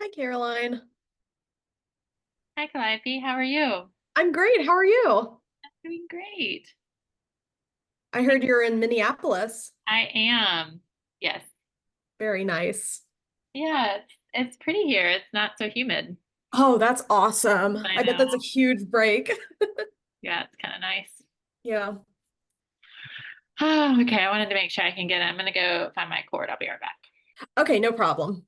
Hi, Caroline. Hi, Calliope. How are you? I'm great. How are you? Doing great. I heard you're in Minneapolis. I am. Yes. Very nice. Yeah, it's pretty here. It's not so humid. Oh, that's awesome. I I bet know. that's a huge break. Yeah, it's kind of nice. Yeah. Oh, okay. I wanted to make sure I can get it. I'm gonna go find my cord. I'll be right back. Okay, no problem.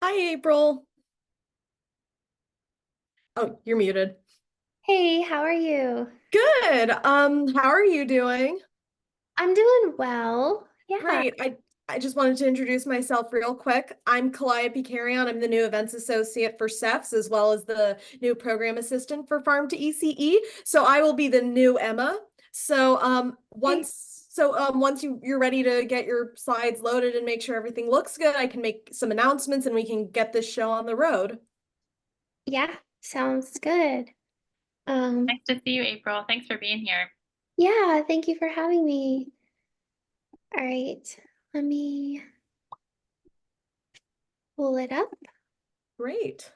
Hi, April. Oh, you're muted. Hey, how are you? Good. How are you doing? I'm doing well. Yeah. Great. I just wanted to introduce myself real quick. I'm Calliope Carrion. I'm the new events associate for CEFS as well as the new program assistant for Farm to ECE. So I will be the new Emma. So Hey. once you're ready to get your slides loaded and make sure everything looks good, I can make some announcements and we can get this show on the road. Yeah, sounds good. Um, Nice to see you, April. Thanks for being here. yeah, thank you for having me. All right, let me pull it up. Great.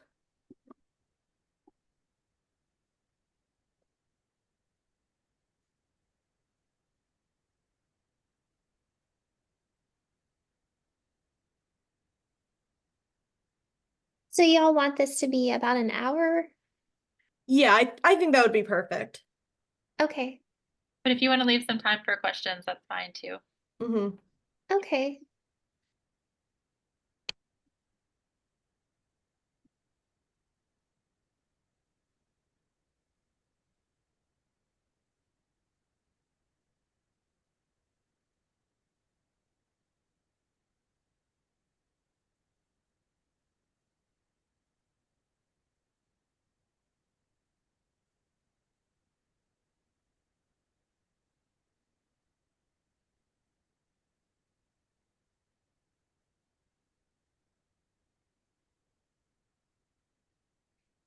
So y'all want this to be about an hour? Yeah, I think that would be perfect. Okay. But if you want to leave some time for questions, that's fine too. Hmm. Okay.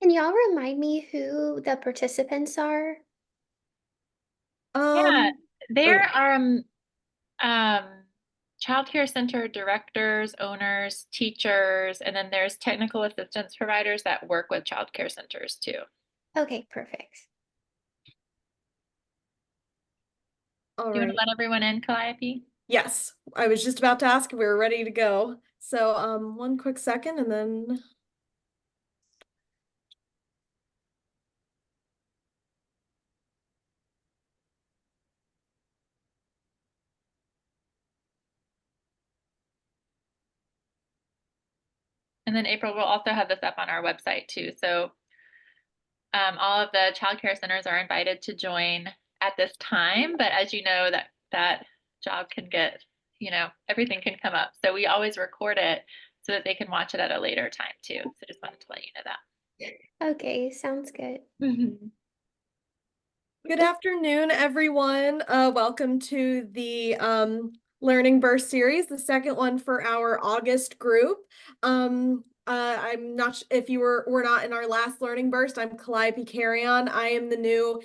Can y'all remind me who the participants are? Yeah, Um, there oh, are child care center directors, owners, teachers, and then there's technical assistance providers that work with child care centers too. Okay, perfect. all Do you want to right. let everyone in, Calliope? Yes, I was just about to ask if we were ready to go. So, one quick second And then April will also have this up on our website too. So all of the child care centers are invited to join at this time, but as you know, that job can get, everything can come up. So we always record it so that they can watch it at a later time too. So just wanted to let you know that. Okay, sounds good. Mhm. Good afternoon, everyone. Welcome to the Learning Burst series, the second one for our August group. I'm not if you were not in our last Learning Burst. I'm Calliope Carrion. I am the new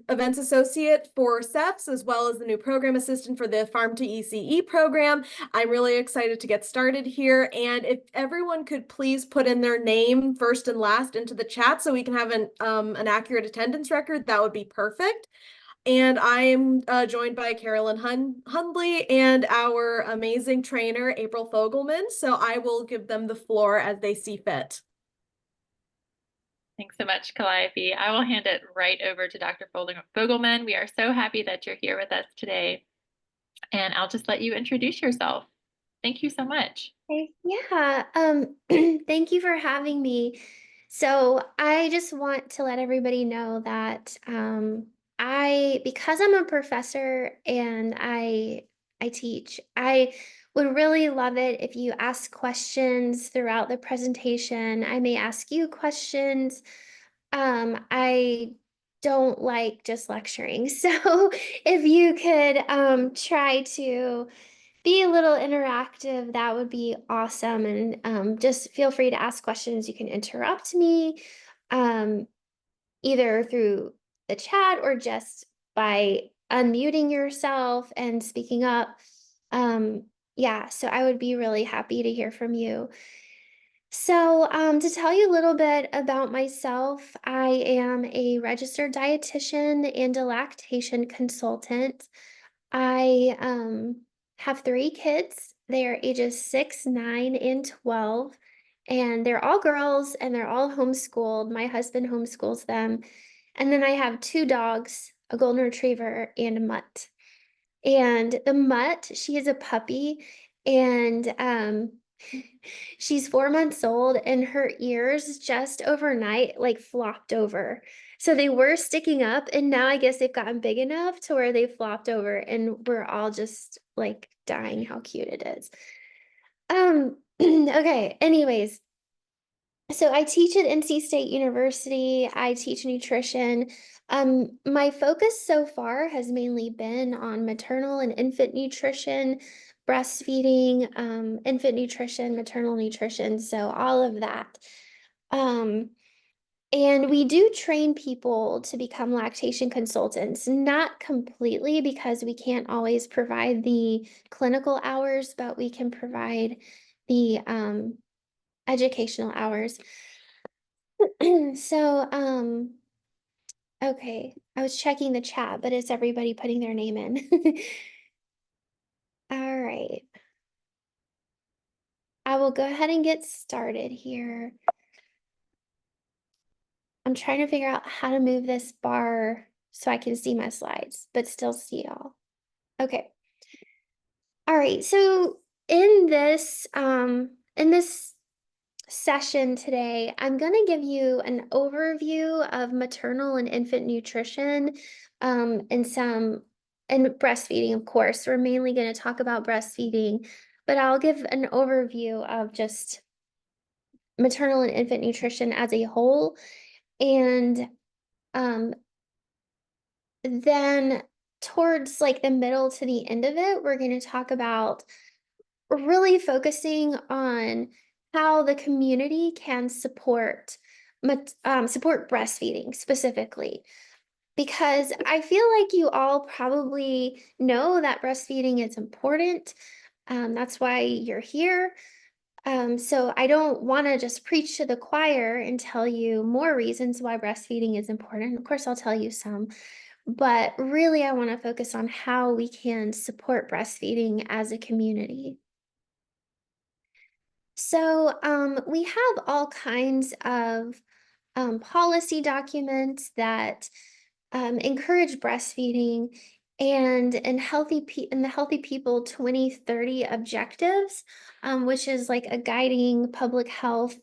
events associate for CEFS as well as the new program assistant for the Farm to ECE program. I'm really excited to get started here. And if everyone could please put in their name first and last into the chat so we can have an accurate attendance record, that would be perfect. And I'm joined by Carolyn Hundley and our amazing trainer, April Fogleman. So I will give them the floor as they see fit. Thanks so much, Calliope. I will hand it right over to Dr. Fogleman. We are so happy that you're here with us today, and I'll just let you introduce yourself. Thank you so much. Okay, yeah, thank you for having me. So I just want to let everybody know that because I'm a professor and I teach, I would really love it if you ask questions throughout the presentation. I may ask you questions. I don't like just lecturing. So if you could try to be a little interactive, that would be awesome. And just feel free to ask questions. You can interrupt me um, either through the chat or just by unmuting yourself and speaking up. Um, yeah, so I would be really happy to hear from you. So, to tell you a little bit about myself, I am a registered dietitian and a lactation consultant. I have three kids. They are ages 6, 9, and 12. And they're all girls and they're all homeschooled. My husband homeschools them. And then I have two dogs, a golden retriever and a mutt. And the mutt, she is a puppy. And She's 4 months old and her ears just overnight like flopped over. So they were sticking up and now I guess they've gotten big enough to where they flopped over and we're all just like dying how cute it is. Okay, anyways, so I teach at NC State University. I teach nutrition. My focus so far has mainly been on maternal and infant nutrition, breastfeeding, infant nutrition, maternal nutrition, so all of that. Um, and we do train people to become lactation consultants, not completely because we can't always provide the clinical hours, but we can provide the educational hours. So, okay, I was checking the chat, but is everybody putting their name in? All right. I will go ahead and get started here. I'm trying to figure out how to move this bar so I can see my slides, but still see y'all. Okay. All right. So in this session today, I'm going to give you an overview of maternal and infant nutrition, and breastfeeding, of course. We're mainly going to talk about breastfeeding, but I'll give an overview of just maternal and infant nutrition as a whole. And um, then towards like the middle to the end of it, we're going to talk about really focusing on how the community can support breastfeeding specifically. Because I feel like you all probably know that breastfeeding is important. That's why you're here. So I don't want to just preach to the choir and tell you more reasons why breastfeeding is important. Of course, I'll tell you some, but really I want to focus on how we can support breastfeeding as a community. So we have all kinds of policy documents that encourage breastfeeding and in the Healthy People 2030 objectives, which is like a guiding public health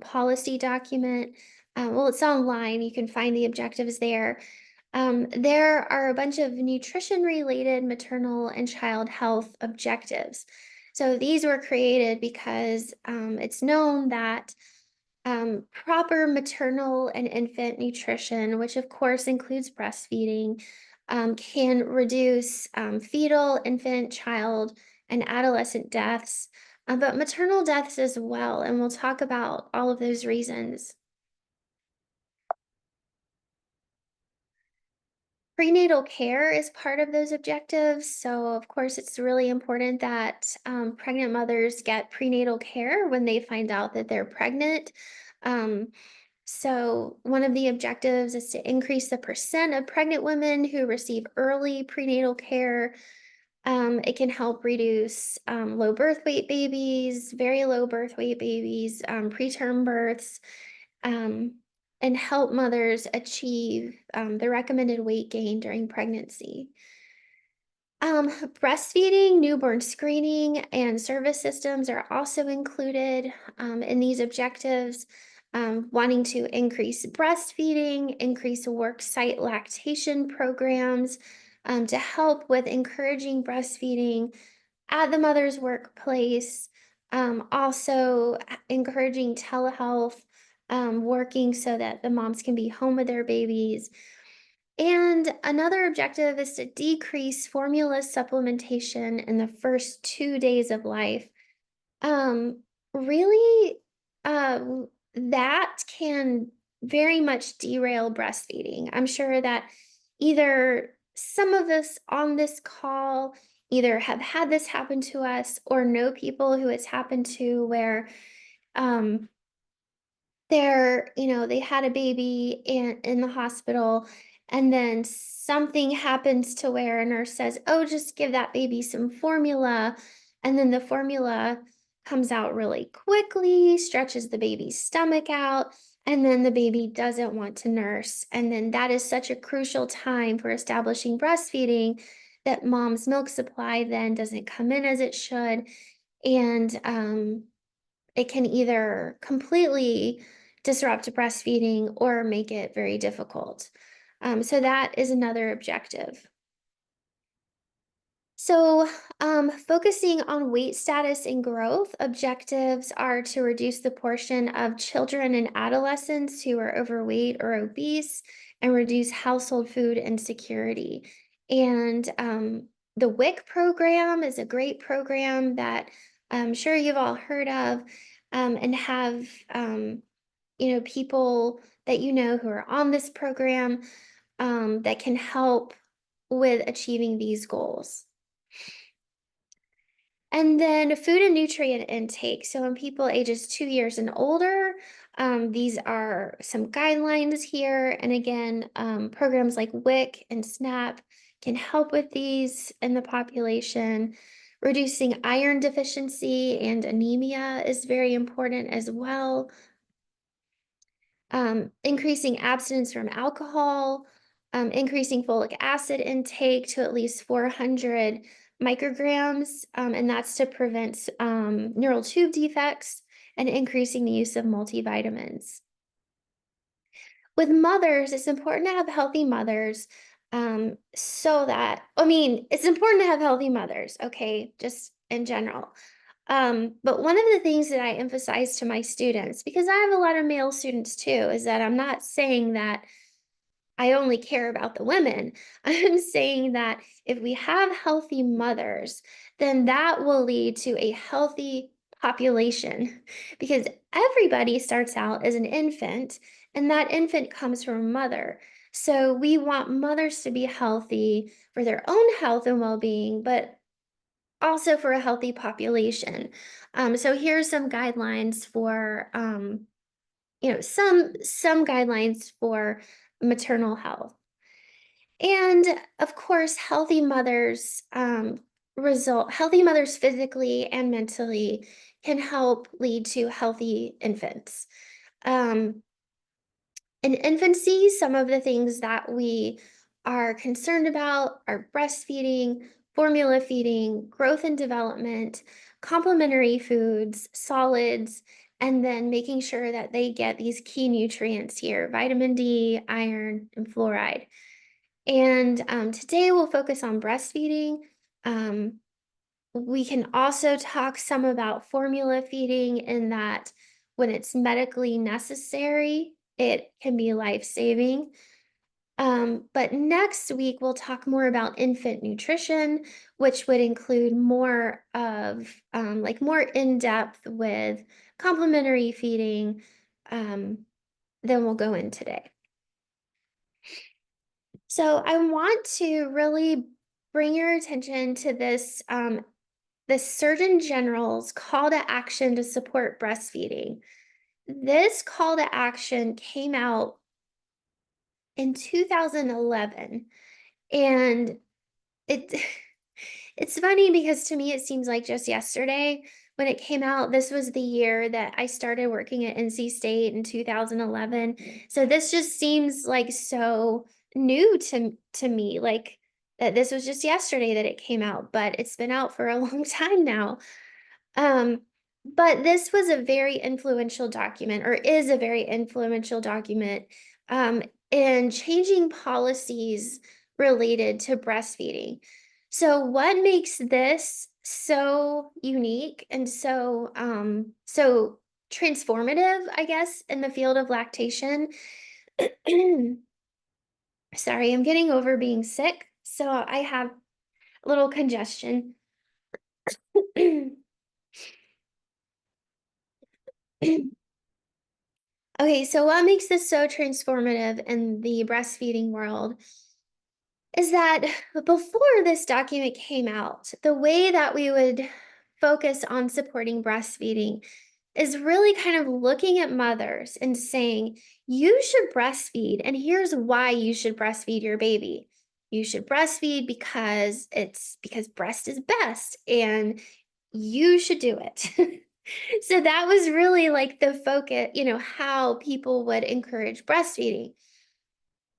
policy document. Well, it's online. You can find the objectives there. There are a bunch of nutrition-related maternal and child health objectives. So these were created because it's known that proper maternal and infant nutrition, which of course includes breastfeeding, can reduce fetal, infant, child, and adolescent deaths, but maternal deaths as well. And we'll talk about all of those reasons. Prenatal care is part of those objectives. So, of course, it's really important that pregnant mothers get prenatal care when they find out that they're pregnant. Um, so, one of the objectives is to increase the percent of pregnant women who receive early prenatal care. It can help reduce low birth weight babies, very low birth weight babies, preterm births. And help mothers achieve the recommended weight gain during pregnancy. Breastfeeding, newborn screening, and service systems are also included in these objectives, wanting to increase breastfeeding, increase worksite lactation programs to help with encouraging breastfeeding at the mother's workplace, also encouraging telehealth, working so that the moms can be home with their babies. And another objective is to decrease formula supplementation in the first 2 days of life. Really, that can very much derail breastfeeding. I'm sure that either some of us on this call either have had this happen to us or know people who it's happened to where um, they had a baby in the hospital and then something happens to where a nurse says, oh, just give that baby some formula. And then the formula comes out really quickly, stretches the baby's stomach out, and then the baby doesn't want to nurse. And then that is such a crucial time for establishing breastfeeding that mom's milk supply then doesn't come in as it should. And it can either completely disrupt breastfeeding or make it very difficult. So that is another objective. So, focusing on weight status and growth, objectives are to reduce the portion of children and adolescents who are overweight or obese and reduce household food insecurity. And the WIC program is a great program that I'm sure you've all heard of, and have people that you know who are on this program, that can help with achieving these goals. And then food and nutrient intake. So in people ages 2 years and older, these are some guidelines here. And again, programs like WIC and SNAP can help with these in the population. Reducing iron deficiency and anemia is very important as well. Increasing abstinence from alcohol, increasing folic acid intake to at least 400 micrograms, and that's to prevent neural tube defects, and increasing the use of multivitamins. With mothers, it's important to have healthy mothers, it's important to have healthy mothers, okay, just in general. But one of the things that I emphasize to my students, because I have a lot of male students too, is that I'm not saying that I only care about the women. I'm saying that if we have healthy mothers, then that will lead to a healthy population because everybody starts out as an infant and that infant comes from a mother. So we want mothers to be healthy for their own health and well-being, but also for a healthy population. So here's some guidelines for some guidelines for maternal health. And of course, healthy mothers physically and mentally can help lead to healthy infants. In infancy, some of the things that we are concerned about are breastfeeding, formula feeding, growth and development, complementary foods, solids, and then making sure that they get these key nutrients here, vitamin D, iron, and fluoride. And today we'll focus on breastfeeding. We can also talk some about formula feeding in that when it's medically necessary, it can be life-saving. But next week, we'll talk more about infant nutrition, which would include more of more in-depth with complementary feeding than we'll go in today. So I want to really bring your attention to the Surgeon General's call to action to support breastfeeding. This call to action came out in 2011, and it it's funny because to me it seems like just yesterday when it came out. This was the year that I started working at NC State in 2011. So this just seems like so new to me, like that this was just yesterday that it came out, but it's been out for a long time now. Um, but this was a very influential document, or is a very influential document, um, in changing policies related to breastfeeding. So, what makes this so unique and so transformative, I guess, in the field of lactation? Sorry, I'm getting over being sick, so I have a little congestion. Okay, so what makes this so transformative in the breastfeeding world is that before this document came out, the way that we would focus on supporting breastfeeding is really kind of looking at mothers and saying, you should breastfeed, and here's why you should breastfeed your baby. You should breastfeed because breast is best, and you should do it. So that was really like the focus, how people would encourage breastfeeding.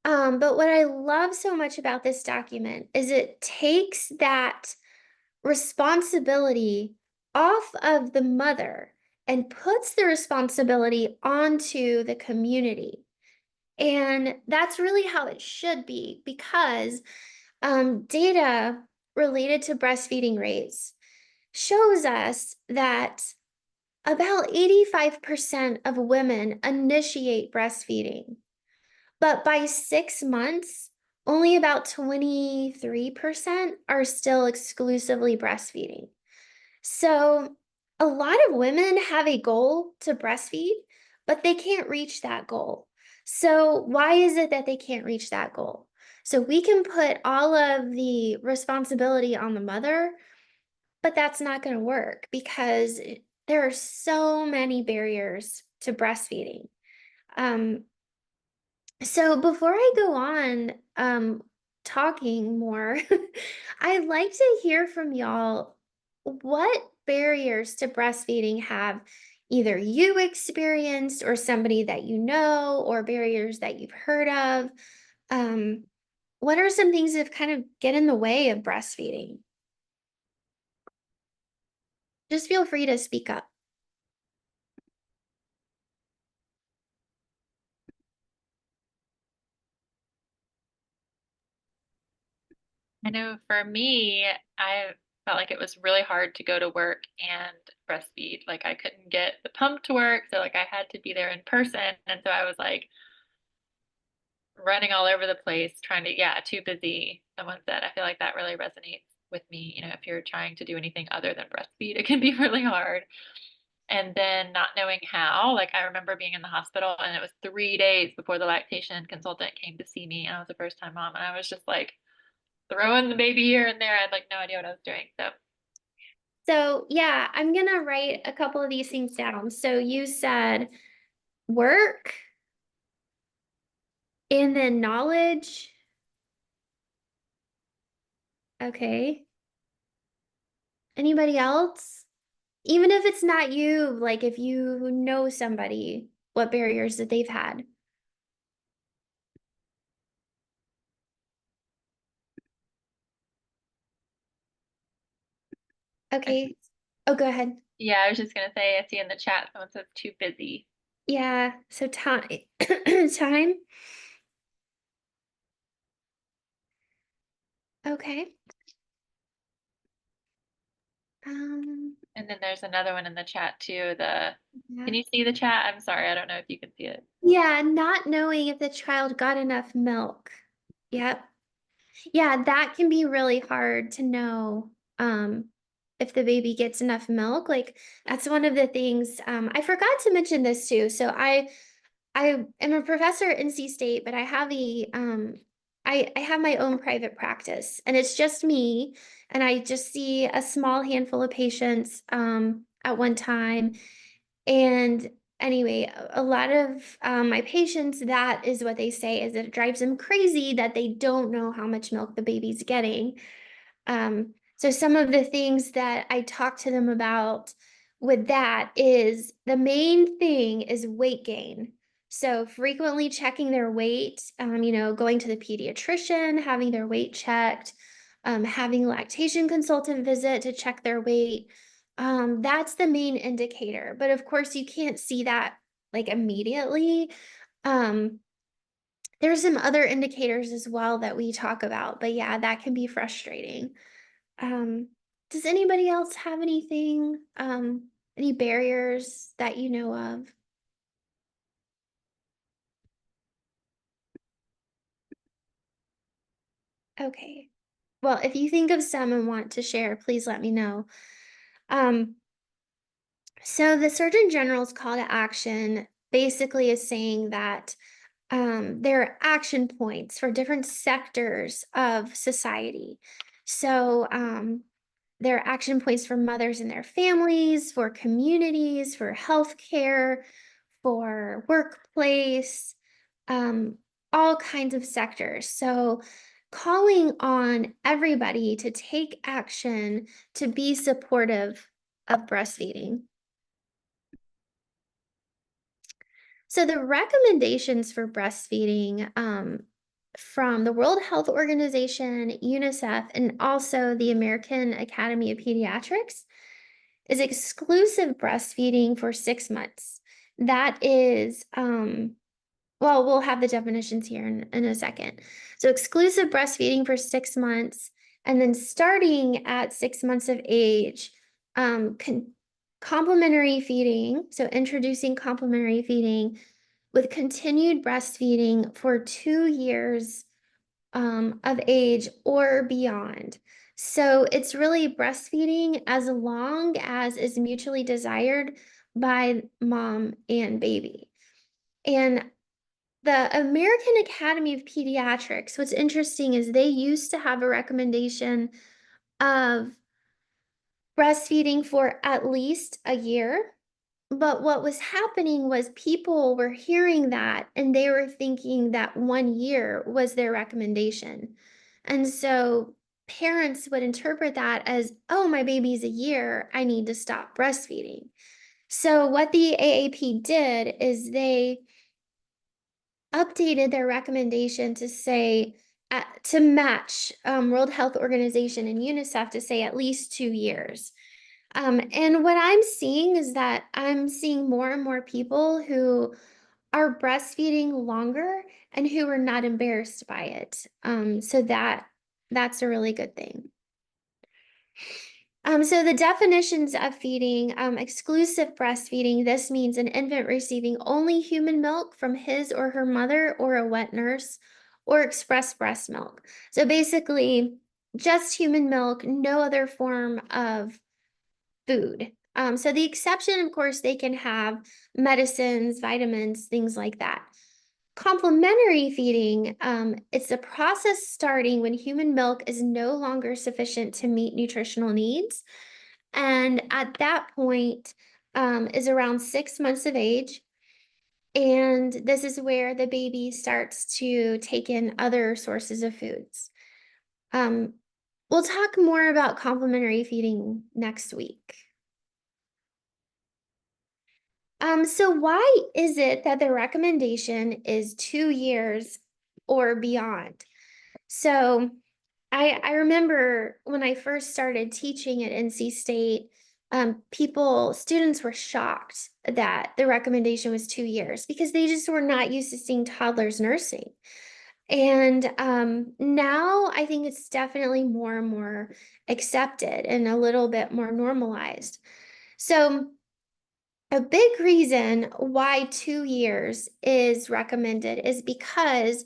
But what I love so much about this document is it takes that responsibility off of the mother and puts the responsibility onto the community. And that's really how it should be, because data related to breastfeeding rates shows us that about 85% of women initiate breastfeeding, but by 6 months, only about 23% are still exclusively breastfeeding. So, a lot of women have a goal to breastfeed, but they can't reach that goal. So, why is it that they can't reach that goal? So, we can put all of the responsibility on the mother, but that's not going to work because there are so many barriers to breastfeeding. Um, so before I go on talking more, I'd like to hear from y'all, what barriers to breastfeeding have either you experienced or somebody that you know, or barriers that you've heard of? Um, what are some things that kind of get in the way of breastfeeding? Just feel free to speak up. I know for me, I felt like it was really hard to go to work and breastfeed. Like I couldn't get the pump to work, so like I had to be there in person. And so I was like running all over the place trying to, yeah, too busy. Someone said, I feel like that really resonates with me. You know, if you're trying to do anything other than breastfeed, it can be really hard. And then not knowing how, like I remember being in the hospital and it was 3 days before the lactation consultant came to see me, and I was a first time mom, and I was just like throwing the baby here and there. I had like no idea what I was doing. So, yeah, I'm going to write a couple of these things down. So, you said work and then knowledge. Okay. Anybody else? Even if it's not you, like if you know somebody, what barriers that they've had. Okay. Oh, go ahead. Yeah, I was just gonna say, I see in the chat someone says too busy. Yeah. So time, time. Okay. And then there's another one in the chat too. Yeah. Can you see the chat? I'm sorry, I don't know if you can see it. Yeah, not knowing if the child got enough milk. Yep. Yeah, that can be really hard to know if the baby gets enough milk. Like that's one of the things I forgot to mention this too. So I am a professor at NC State, but I have I have my own private practice, and it's just me, and I just see a small handful of patients at one time. And anyway, a lot of my patients, that is what they say, is that it drives them crazy that they don't know how much milk the baby's getting. So some of the things that I talk to them about with that is the main thing is weight gain. So frequently checking their weight, going to the pediatrician, having their weight checked, having lactation consultant visit to check their weight. That's the main indicator. But of course, you can't see that like immediately. Um, there's some other indicators as well that we talk about, but yeah, that can be frustrating. Um, does anybody else have anything, any barriers that you know of? Okay. Well, if you think of some and want to share, please let me know. Um, so the Surgeon General's call to action basically is saying that there are action points for different sectors of society. So there are action points for mothers and their families, for communities, for healthcare, for workplace, um, all kinds of sectors. So, calling on everybody to take action to be supportive of breastfeeding. So, the recommendations for breastfeeding from the World Health Organization, UNICEF, and also the American Academy of Pediatrics is exclusive breastfeeding for 6 months. That is, well, we'll have the definitions here in a second. So exclusive breastfeeding for 6 months, and then starting at 6 months of age, complementary feeding, so introducing complementary feeding with continued breastfeeding for 2 years of age or beyond. So it's really breastfeeding as long as is mutually desired by mom and baby. And the American Academy of Pediatrics, what's interesting is they used to have a recommendation of breastfeeding for at least a year. But what was happening was people were hearing that and they were thinking that 1 year was their recommendation. And so parents would interpret that as, oh, my baby's a year, I need to stop breastfeeding. So what the AAP did is they updated their recommendation to say, to match World Health Organization and UNICEF to say at least 2 years. And what I'm seeing is that I'm seeing more and more people who are breastfeeding longer and who are not embarrassed by it. So that's a really good thing. So the definitions of feeding, exclusive breastfeeding, this means an infant receiving only human milk from his or her mother or a wet nurse, or express breast milk. So basically, just human milk, no other form of food. So the exception, of course, they can have medicines, vitamins, things like that. Complementary feeding, it's a process starting when human milk is no longer sufficient to meet nutritional needs. And at that point, is around 6 months of age. And this is where the baby starts to take in other sources of foods. We'll talk more about complementary feeding next week. So why is it that the recommendation is 2 years or beyond? So I remember when I first started teaching at NC State, students were shocked that the recommendation was 2 years because they just were not used to seeing toddlers nursing. And now I think it's definitely more and more accepted and a little bit more normalized. So a big reason why 2 years is recommended is because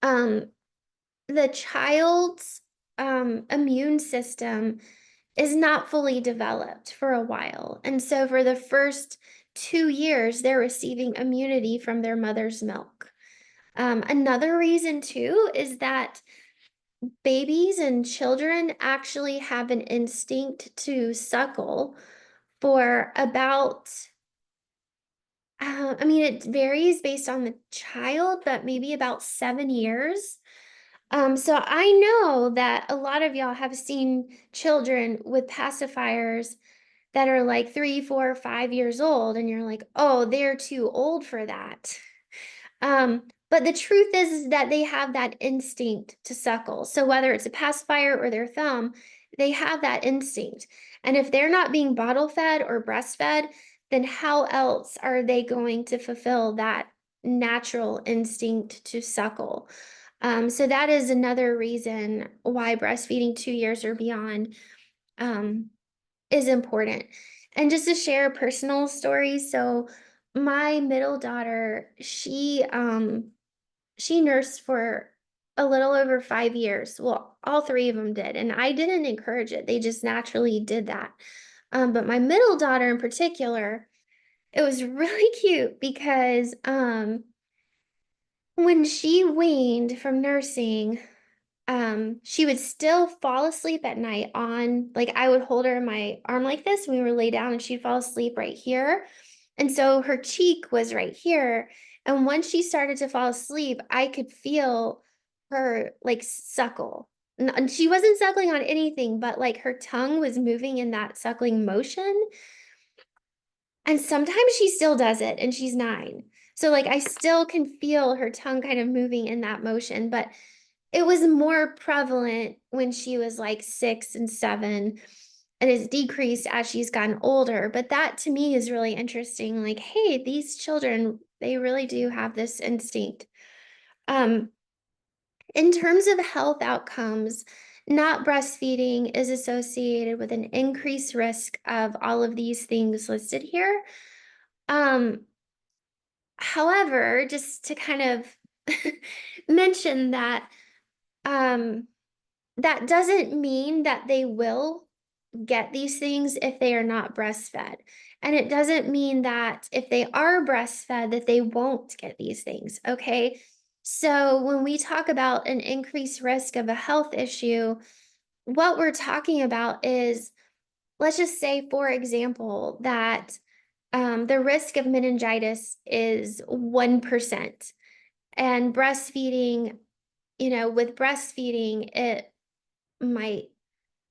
um, the child's immune system is not fully developed for a while. And so for the first 2 years, they're receiving immunity from their mother's milk. Another reason, too, is that babies and children actually have an instinct to suckle for about I mean, it varies based on the child, but maybe about 7 years. So I know that a lot of y'all have seen children with pacifiers that are like 3, 4, 5 years old, and you're like, oh, they're too old for that. But the truth is that they have that instinct to suckle. So whether it's a pacifier or their thumb, they have that instinct. And if they're not being bottle fed or breastfed, then how else are they going to fulfill that natural instinct to suckle? So that is another reason why breastfeeding 2 years or beyond is important. And just to share a personal story, so my middle daughter, she nursed for a little over 5 years. Well, all three of them did, and I didn't encourage it. They just naturally did that. But my middle daughter in particular, it was really cute because when she weaned from nursing, she would still fall asleep at night on, like, I would hold her in my arm like this, and we would lay down and she'd fall asleep right here. And so her cheek was right here. And once she started to fall asleep, I could feel her like suckle. And she wasn't suckling on anything, but like her tongue was moving in that suckling motion. And sometimes she still does it, and she's 9. So like I still can feel her tongue kind of moving in that motion, but it was more prevalent when she was like 6 and 7. and it's decreased as she's gotten older. But that to me is really interesting. Like, hey, these children, they really do have this instinct. Um, in terms of health outcomes, not breastfeeding is associated with an increased risk of all of these things listed here. Um, However, just to kind of mention that, um, that doesn't mean that they will get these things if they are not breastfed. And it doesn't mean that if they are breastfed that they won't get these things, okay? So when we talk about an increased risk of a health issue, what we're talking about is, let's just say, for example, that the risk of meningitis is 1%. And breastfeeding, with breastfeeding, it might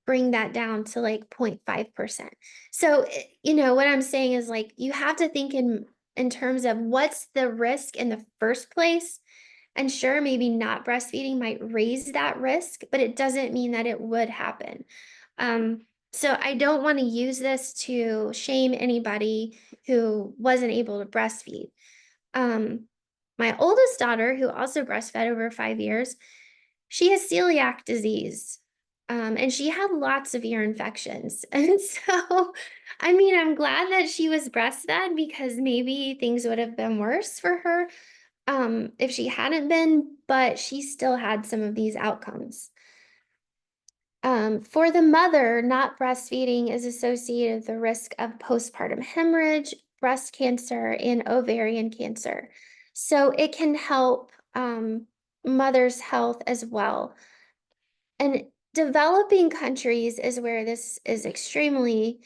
bring that down to like 0.5%. So, what I'm saying is, like, you have to think in terms of what's the risk in the first place. And sure, maybe not breastfeeding might raise that risk, but it doesn't mean that it would happen. So I don't want to use this to shame anybody who wasn't able to breastfeed. Um, my oldest daughter, who also breastfed over 5 years, she has celiac disease. And she had lots of ear infections. And so, I mean, I'm glad that she was breastfed because maybe things would have been worse for her if she hadn't been, but she still had some of these outcomes. For the mother, not breastfeeding is associated with the risk of postpartum hemorrhage, breast cancer, and ovarian cancer. So it can help mother's health as well. And developing countries is where this is extremely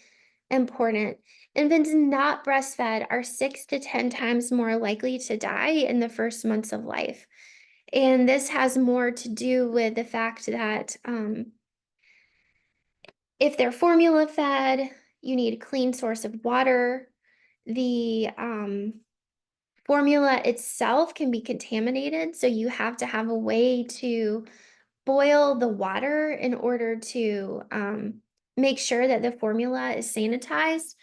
important. Infants not breastfed are 6 to 10 times more likely to die in the first months of life. And this has more to do with the fact that if they're formula fed, you need a clean source of water. The formula itself can be contaminated, so you have to have a way to boil the water in order to make sure that the formula is sanitized.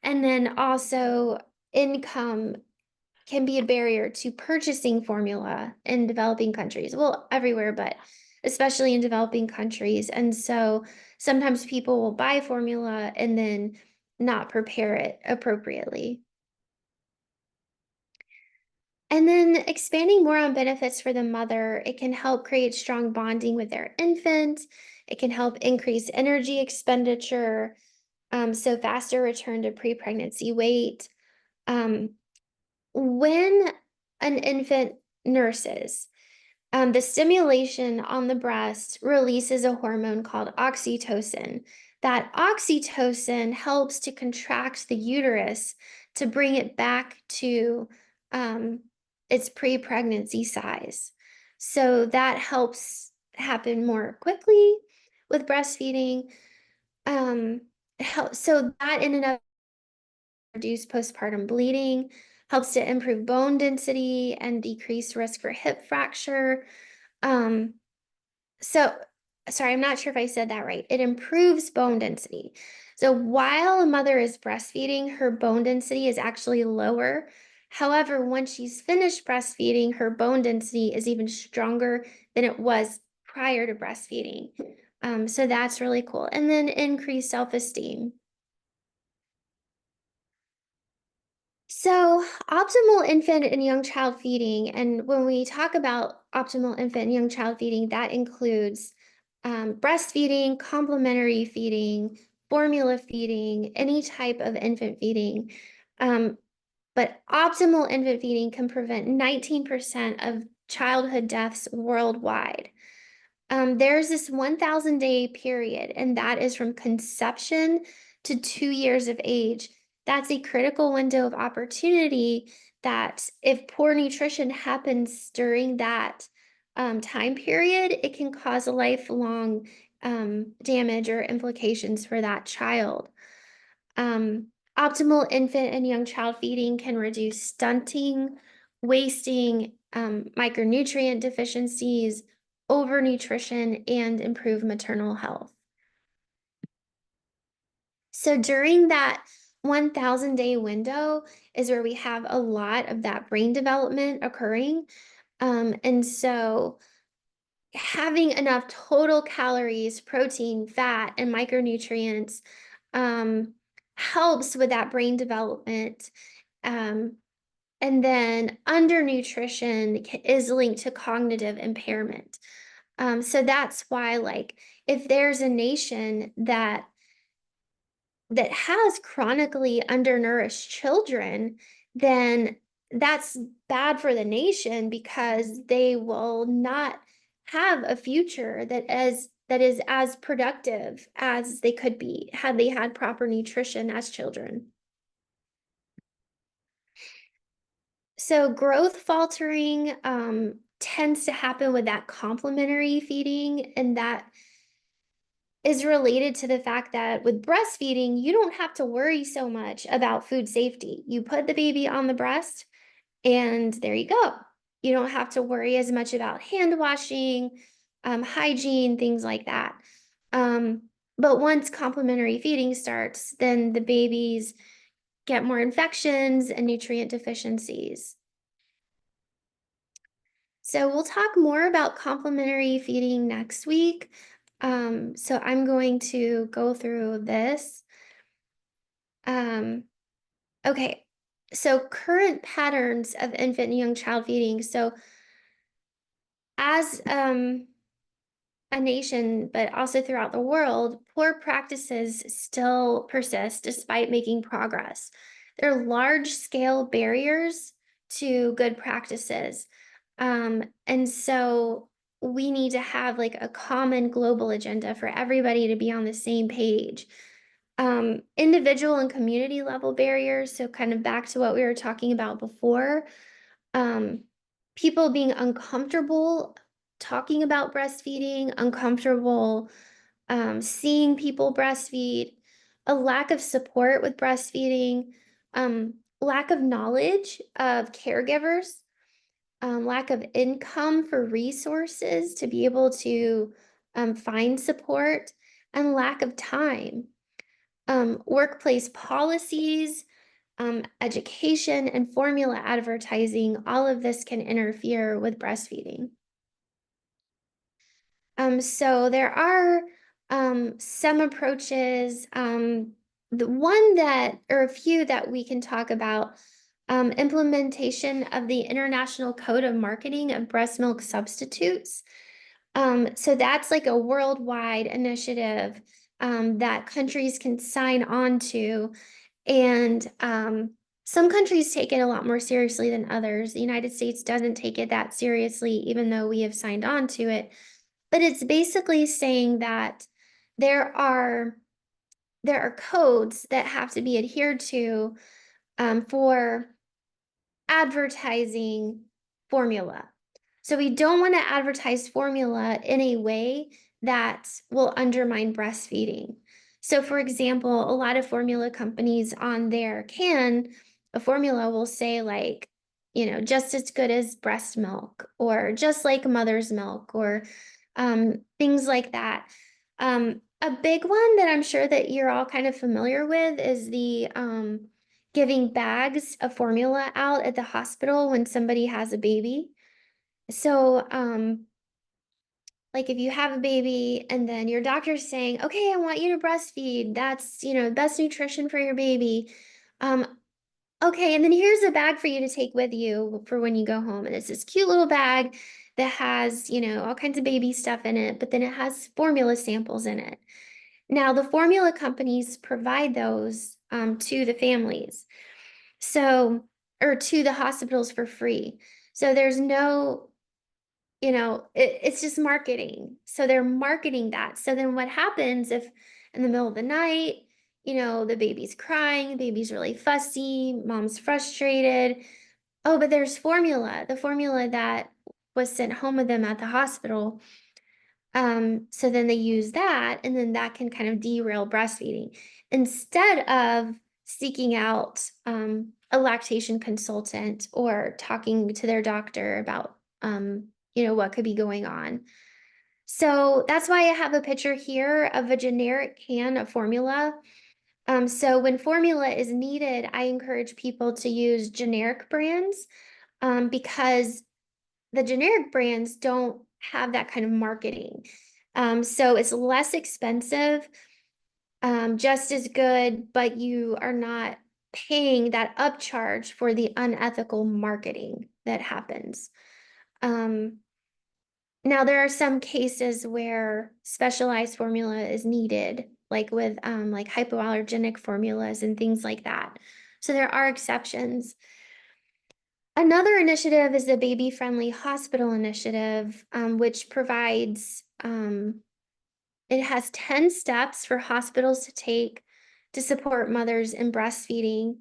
And then also, income can be a barrier to purchasing formula in developing countries. Well, everywhere, but especially in developing countries. And so sometimes people will buy formula and then not prepare it appropriately. And then expanding more on benefits for the mother, it can help create strong bonding with their infant. It can help increase energy expenditure, so faster return to pre-pregnancy weight. Um, when an infant nurses, the stimulation on the breast releases a hormone called oxytocin. That oxytocin helps to contract the uterus to bring it back to um, its pre-pregnancy size. So that helps happen more quickly with breastfeeding. So that in and of reduce postpartum bleeding, helps to improve bone density and decrease risk for hip fracture. Um, so, sorry, I'm not sure if I said that right. It improves bone density. So while a mother is breastfeeding, her bone density is actually lower. However, once she's finished breastfeeding, her bone density is even stronger than it was prior to breastfeeding. So that's really cool. And then increased self-esteem. So, optimal infant and young child feeding, and when we talk about optimal infant and young child feeding, that includes breastfeeding, complementary feeding, formula feeding, any type of infant feeding. Um, but optimal infant feeding can prevent 19% of childhood deaths worldwide. There's this 1,000-day period, and that is from conception to 2 years of age. That's a critical window of opportunity that if poor nutrition happens during that time period, it can cause a lifelong damage or implications for that child. Optimal infant and young child feeding can reduce stunting, wasting, micronutrient deficiencies, overnutrition, and improve maternal health. So during that 1,000-day window is where we have a lot of that brain development occurring. And so having enough total calories, protein, fat, and micronutrients um, helps with that brain development. Um, and then undernutrition is linked to cognitive impairment. So that's why, like, if there's a nation that has chronically undernourished children, then that's bad for the nation because they will not have a future that is as productive as they could be had they had proper nutrition as children. So growth faltering tends to happen with that complementary feeding, and that is related to the fact that with breastfeeding, you don't have to worry so much about food safety. You put the baby on the breast, and there you go. You don't have to worry as much about hand washing, hygiene, things like that. Um, but once complementary feeding starts, then the babies get more infections and nutrient deficiencies. So we'll talk more about complementary feeding next week. So I'm going to go through this. Okay, so current patterns of infant and young child feeding. So as a nation, but also throughout the world, poor practices still persist despite making progress. There are large scale barriers to good practices. And so we need to have like a common global agenda for everybody to be on the same page. Individual and community level barriers. So kind of back to what we were talking about before, um, people being uncomfortable talking about breastfeeding, uncomfortable seeing people breastfeed, a lack of support with breastfeeding, lack of knowledge of caregivers, lack of income for resources to be able to find support, and lack of time. Workplace policies, education, and formula advertising, all of this can interfere with breastfeeding. So there are some approaches. The one that, or a few that we can talk about, implementation of the International Code of Marketing of Breast Milk Substitutes. So that's like a worldwide initiative that countries can sign on to. And some countries take it a lot more seriously than others. The United States doesn't take it that seriously, even though we have signed on to it. But it's basically saying that there are codes that have to be adhered to for advertising formula. So we don't want to advertise formula in a way that will undermine breastfeeding. So for example, a lot of formula companies on their can, a formula will say like, just as good as breast milk, or just like mother's milk, or things like that. A big one that I'm sure that you're all kind of familiar with is the giving bags of formula out at the hospital when somebody has a baby. So, like if you have a baby and then your doctor's saying, okay, I want you to breastfeed. That's, best nutrition for your baby. Um, okay, and then here's a bag for you to take with you for when you go home. And it's this cute little bag that has, all kinds of baby stuff in it, but then it has formula samples in it. Now, the formula companies provide those to the families. So, or to the hospitals for free. So there's no, it's just marketing. So they're marketing that. So then what happens if in the middle of the night, the baby's crying, the baby's really fussy, mom's frustrated. Oh, but there's formula, the formula that was sent home with them at the hospital. So then they use that, and then that can kind of derail breastfeeding instead of seeking out a lactation consultant or talking to their doctor about what could be going on. So that's why I have a picture here of a generic can of formula. So when formula is needed, I encourage people to use generic brands, because the generic brands don't have that kind of marketing. So it's less expensive, just as good, but you are not paying that upcharge for the unethical marketing that happens. Um, Now there are some cases where specialized formula is needed, like with like hypoallergenic formulas and things like that. So there are exceptions. Another initiative is the Baby Friendly Hospital Initiative, which provides it has 10 steps for hospitals to take to support mothers in breastfeeding.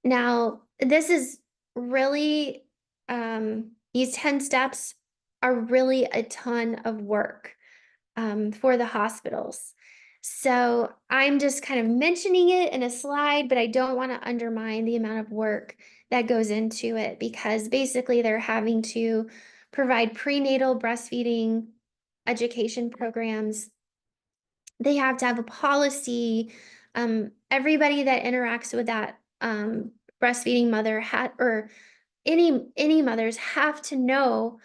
Now, this is really, these 10 steps are really a ton of work, for the hospitals. So I'm just kind of mentioning it in a slide, but I don't want to undermine the amount of work that goes into it, because basically they're having to provide prenatal breastfeeding education programs. They have to have a policy. Everybody that interacts with that breastfeeding mother had, or any mothers have to know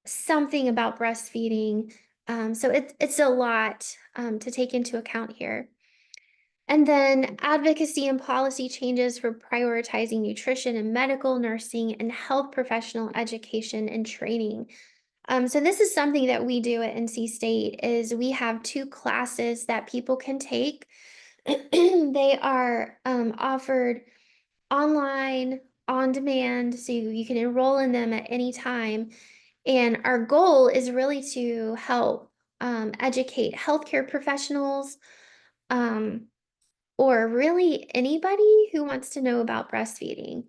something about breastfeeding. So it's a lot to take into account here. And then advocacy and policy changes for prioritizing nutrition and medical, nursing, and health professional education and training. So this is something that we do at NC State. Is we have 2 classes that people can take. They are offered online, on demand, so you can enroll in them at any time. And our goal is really to help educate healthcare professionals, um, or really anybody who wants to know about breastfeeding.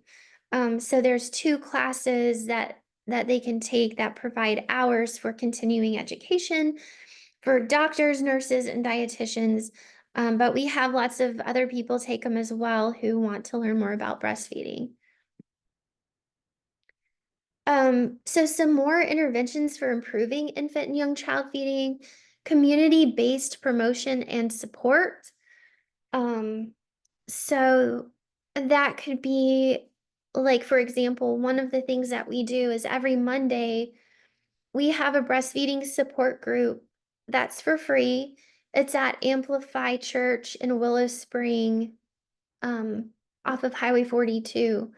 So there's 2 classes that they can take that provide hours for continuing education for doctors, nurses, and dietitians. But we have lots of other people take them as well who want to learn more about breastfeeding. So some more interventions for improving infant and young child feeding: community-based promotion and support. Um, so that could be, like, for example, one of the things that we do is every Monday we have a breastfeeding support group that's for free. It's at Amplify Church in Willow Spring, um, off of Highway 42,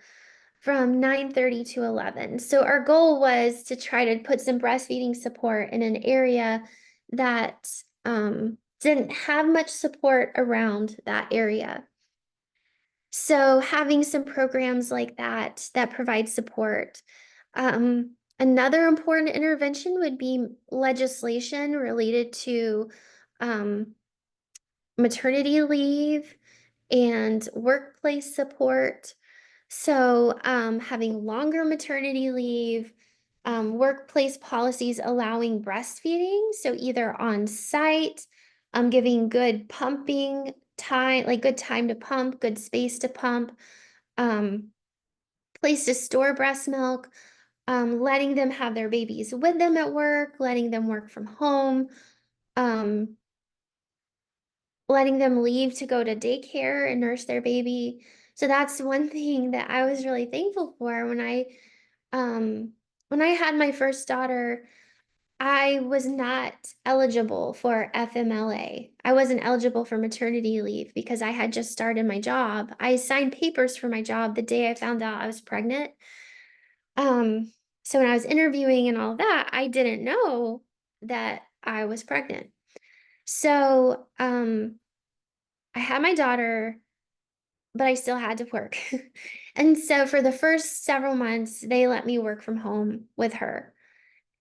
from 9:30 to 11. So our goal was to try to put some breastfeeding support in an area that didn't have much support around that area. So having some programs like that that provide support. Another important intervention would be legislation related to um, maternity leave and workplace support. So, having longer maternity leave, workplace policies allowing breastfeeding. So either on site, giving good pumping time, like good time to pump, good space to pump, um, place to store breast milk, letting them have their babies with them at work, letting them work from home, um, letting them leave to go to daycare and nurse their baby. So that's one thing that I was really thankful for um when I had my first daughter. I was not eligible for FMLA. I wasn't eligible for maternity leave because I had just started my job. I signed papers for my job the day I found out I was pregnant. Um, so when I was interviewing and all of that, I didn't know that I was pregnant. So, I had my daughter, but I still had to work. And so for the first several months, they let me work from home with her.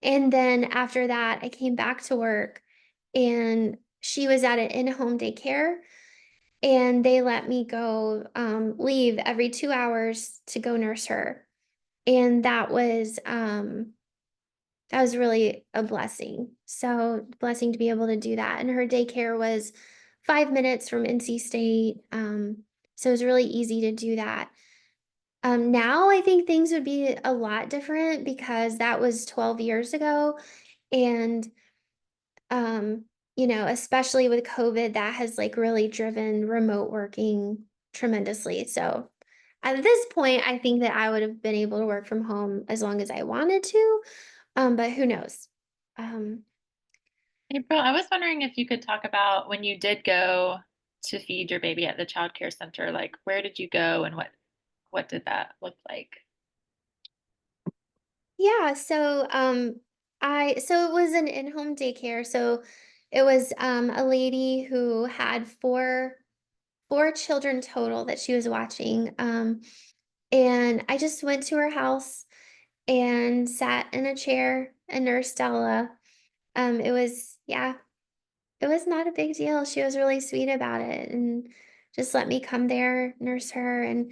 And then after that, I came back to work, and she was at an in-home daycare, and they let me go, leave every 2 hours to go nurse her. And that was really a blessing. So blessing to be able to do that. And her daycare was 5 minutes from NC State. So it was really easy to do that. Now I think things would be a lot different because that was 12 years ago. And especially with COVID, that has like really driven remote working tremendously. So at this point, I think that I would have been able to work from home as long as I wanted to. But who knows? Um, April, I was wondering if you could talk about when you did go to feed your baby at the child care center, like where did you go and what did that look like? yeah, so it was an in-home daycare. So it was a lady who had four children total that she was watching. And I just went to her house and sat in a chair and nursed Stella. It was, yeah, it was not a big deal. She was really sweet about it and just let me come there, nurse her. And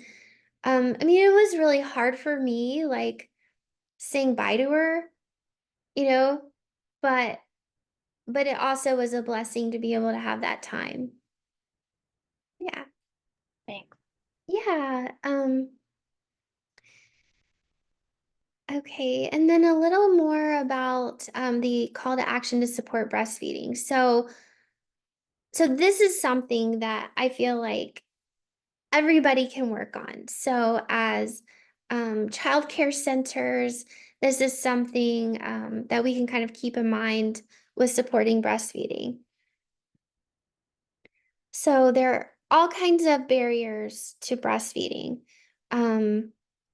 I mean, it was really hard for me, like saying bye to her, you know, but it also was a blessing to be able to have that time. Yeah. Thanks. Yeah. Okay, and then a little more about the call to action to support breastfeeding. So this is something that I feel like everybody can work on. So as childcare centers, this is something that we can kind of keep in mind with supporting breastfeeding. So there are all kinds of barriers to breastfeeding. Um,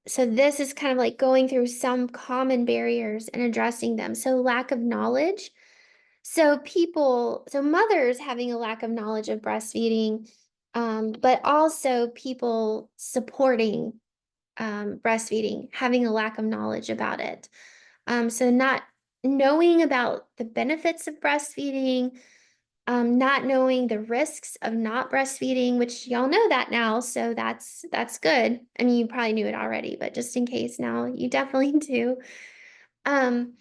so this is kind of like going through some common barriers and addressing them. So lack of knowledge. So mothers having a lack of knowledge of breastfeeding, but also people supporting breastfeeding, having a lack of knowledge about it. So not knowing about the benefits of breastfeeding, not knowing the risks of not breastfeeding, which y'all know that now, so that's good. I mean, you probably knew it already, but just in case now, you definitely do. Um,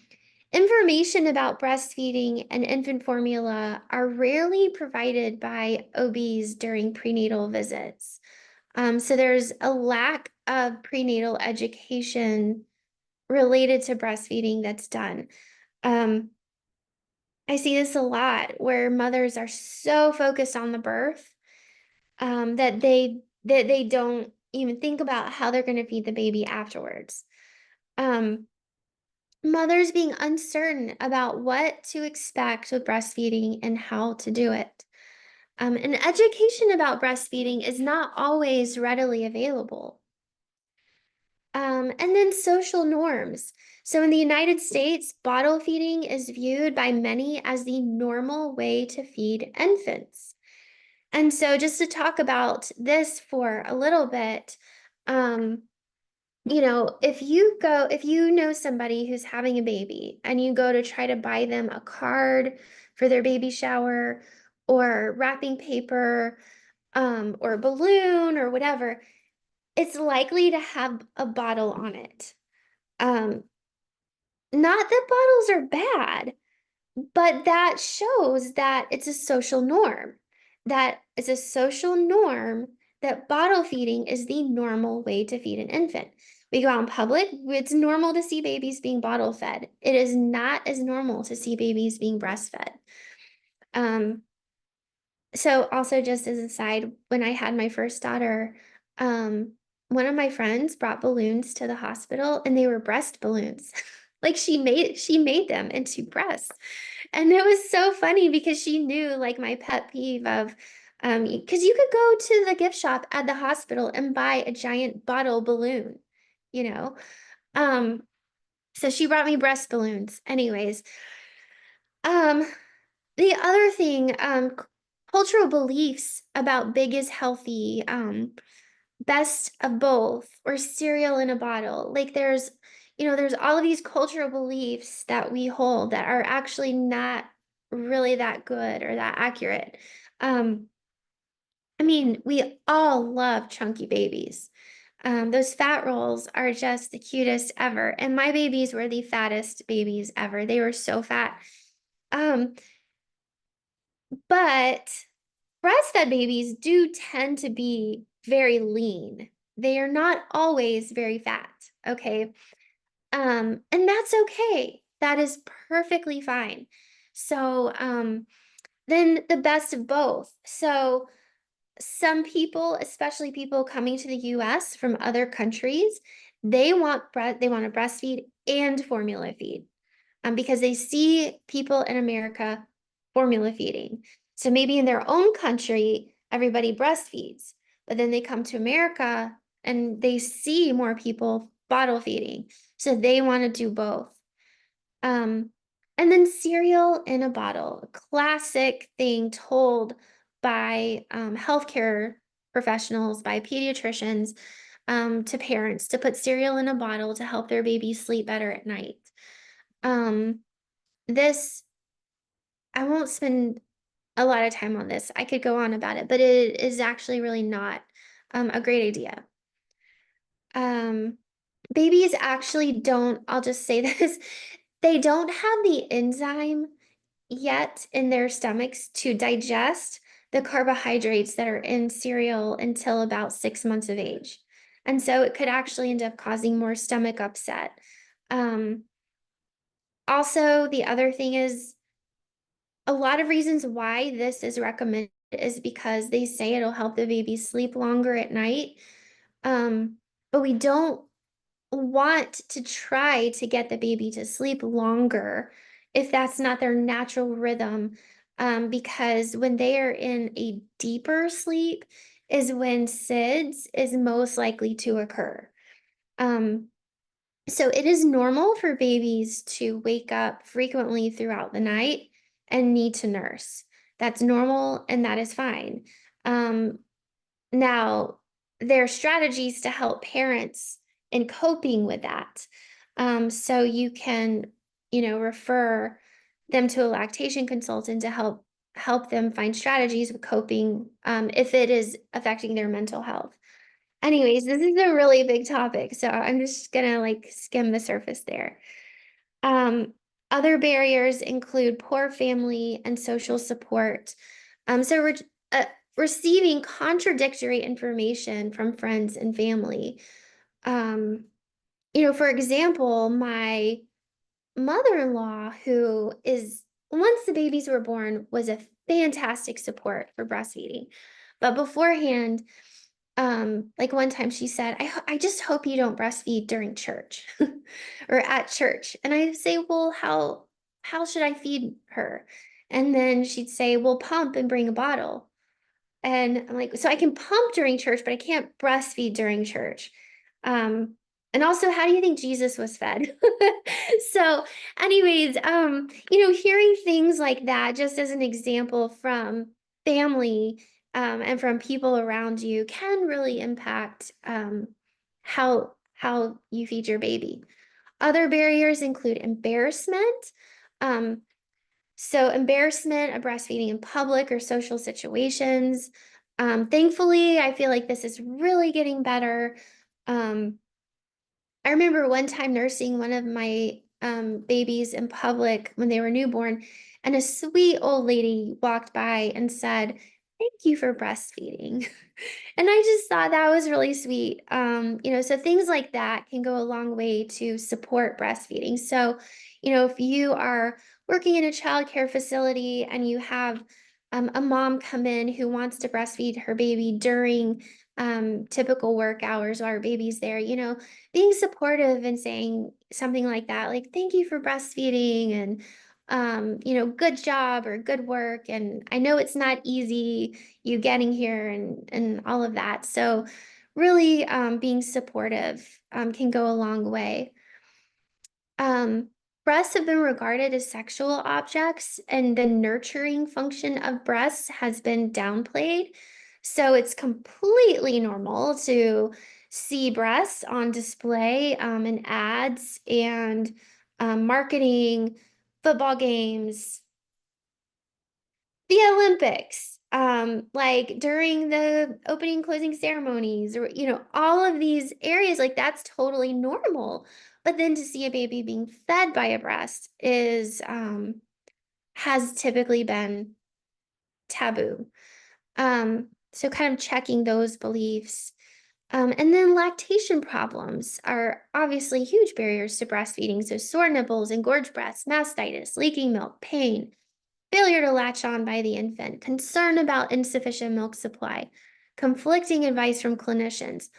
Information about breastfeeding and infant formula are rarely provided by OBs during prenatal visits. So there's a lack of prenatal education related to breastfeeding that's done. Um, I see this a lot where mothers are so focused on the birth that they don't even think about how they're going to feed the baby afterwards. Um, Mothers being uncertain about what to expect with breastfeeding and how to do it. And education about breastfeeding is not always readily available. And then social norms. So in the United States, bottle feeding is viewed by many as the normal way to feed infants. And so just to talk about this for a little bit, um, if you know somebody who's having a baby and you go to try to buy them a card for their baby shower or wrapping paper, or a balloon or whatever, it's likely to have a bottle on it. Um, Not that bottles are bad, but that shows that it's a social norm. That it's a social norm that bottle feeding is the normal way to feed an infant. We go out in public, it's normal to see babies being bottle fed. It is not as normal to see babies being breastfed. Um, so also just as a side, when I had my first daughter, um, one of my friends brought balloons to the hospital and they were breast balloons. Like she made them into breasts. And it was so funny because she knew like my pet peeve of because you could go to the gift shop at the hospital and buy a giant bottle balloon, you know. Um, so she brought me breast balloons. Anyways, um, the other thing, cultural beliefs about big is healthy, best of both, or cereal in a bottle. Like there's all of these cultural beliefs that we hold that are actually not really that good or that accurate. Um, I mean, we all love chunky babies. Those fat rolls are just the cutest ever. And my babies were the fattest babies ever. They were so fat. Um, but breastfed babies do tend to be very lean. They are not always very fat, okay? And that's okay. That is perfectly fine. So, then the best of both. So some people, especially people coming to the US from other countries, they want to breastfeed and formula feed, because they see people in America formula feeding. So maybe in their own country, everybody breastfeeds, but then they come to America and they see more people bottle feeding. So they want to do both. Um, and then cereal in a bottle, a classic thing told by healthcare professionals, by pediatricians, to parents to put cereal in a bottle to help their baby sleep better at night. Um, this, I won't spend a lot of time on this. I could go on about it, but it is actually really not a great idea. Um, Babies actually don't, I'll just say this, they don't have the enzyme yet in their stomachs to digest the carbohydrates that are in cereal until about 6 months of age. And so it could actually end up causing more stomach upset. Um, Also, the other thing is a lot of reasons why this is recommended is because they say it'll help the baby sleep longer at night. But we don't want to try to get the baby to sleep longer if that's not their natural rhythm. Because when they are in a deeper sleep is when SIDS is most likely to occur. Um, so it is normal for babies to wake up frequently throughout the night and need to nurse. That's normal and that is fine. Um, Now, there are strategies to help parents in coping with that. So you can, refer them to a lactation consultant to help them find strategies of coping if it is affecting their mental health. Anyways, this is a really big topic, so I'm just gonna like skim the surface there. Um, Other barriers include poor family and social support. So we're uh, receiving contradictory information from friends and family. Um, for example, my mother-in-law, who is, once the babies were born, was a fantastic support for breastfeeding. But beforehand, like one time she said, I just hope you don't breastfeed during church or at church. And I say, well, how should I feed her? And then she'd say, well, pump and bring a bottle. And I'm like, so I can pump during church, but I can't breastfeed during church. Um, and also, how do you think Jesus was fed? So, anyways, hearing things like that, just as an example from family, and from people around you can really impact how you feed your baby. Other barriers include embarrassment. Um, so embarrassment of breastfeeding in public or social situations. Thankfully, I feel like this is really getting better. Um, I remember one time nursing one of my babies in public when they were newborn, and a sweet old lady walked by and said, "Thank you for breastfeeding." And I just thought that was really sweet. So things like that can go a long way to support breastfeeding. So, if you are working in a childcare facility and you have a mom come in who wants to breastfeed her baby during typical work hours while her baby's there, being supportive and saying something like that, like, thank you for breastfeeding and good job or good work. And I know it's not easy you getting here and all of that. So really being supportive can go a long way. Um, Breasts have been regarded as sexual objects, and the nurturing function of breasts has been downplayed. So it's completely normal to see breasts on display in ads and marketing, football games, the Olympics, like during the opening closing ceremonies, or all of these areas, like that's totally normal. But then to see a baby being fed by a breast is has typically been taboo. So kind of checking those beliefs. And then lactation problems are obviously huge barriers to breastfeeding. So sore nipples, engorged breasts, mastitis, leaking milk, pain. failure to latch on by the infant, concern about insufficient milk supply, conflicting advice from clinicians.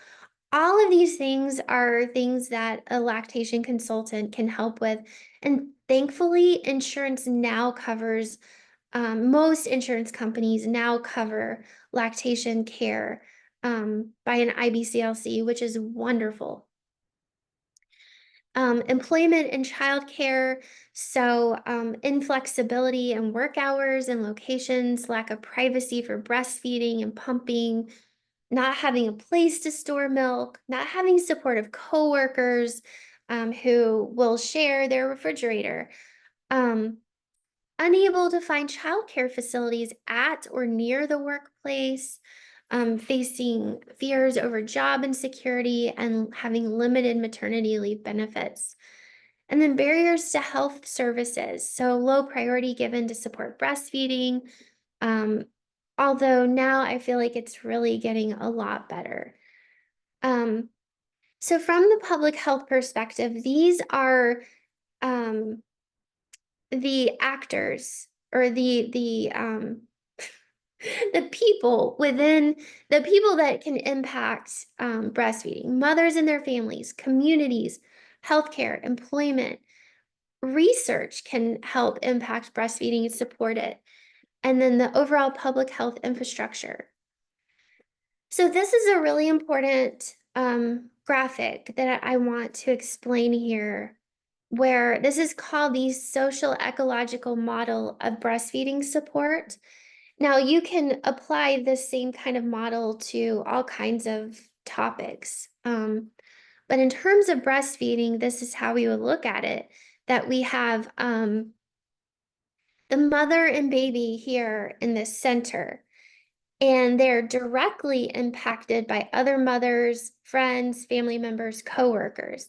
All of these things are things that a lactation consultant can help with. And thankfully, insurance now covers, most insurance companies now cover lactation care by an IBCLC, which is wonderful. Employment and childcare, so inflexibility in work hours and locations, lack of privacy for breastfeeding and pumping, not having a place to store milk, not having supportive coworkers who will share their refrigerator, um, unable to find childcare facilities at or near the workplace, facing fears over job insecurity, and having limited maternity leave benefits. And then barriers to health services, so low priority given to support breastfeeding. Um, Although now I feel like it's really getting a lot better. Um, so from the public health perspective, these are um, the actors or the the people within the people that can impact breastfeeding, mothers and their families, communities, healthcare, employment, research can help impact breastfeeding and support it, and then the overall public health infrastructure. So this is a really important graphic that I want to explain here, where this is called the social ecological model of breastfeeding support. Now you can apply this same kind of model to all kinds of topics. But in terms of breastfeeding, this is how we would look at it, that we have the mother and baby here in the center, and they're directly impacted by other mothers, friends, family members, coworkers.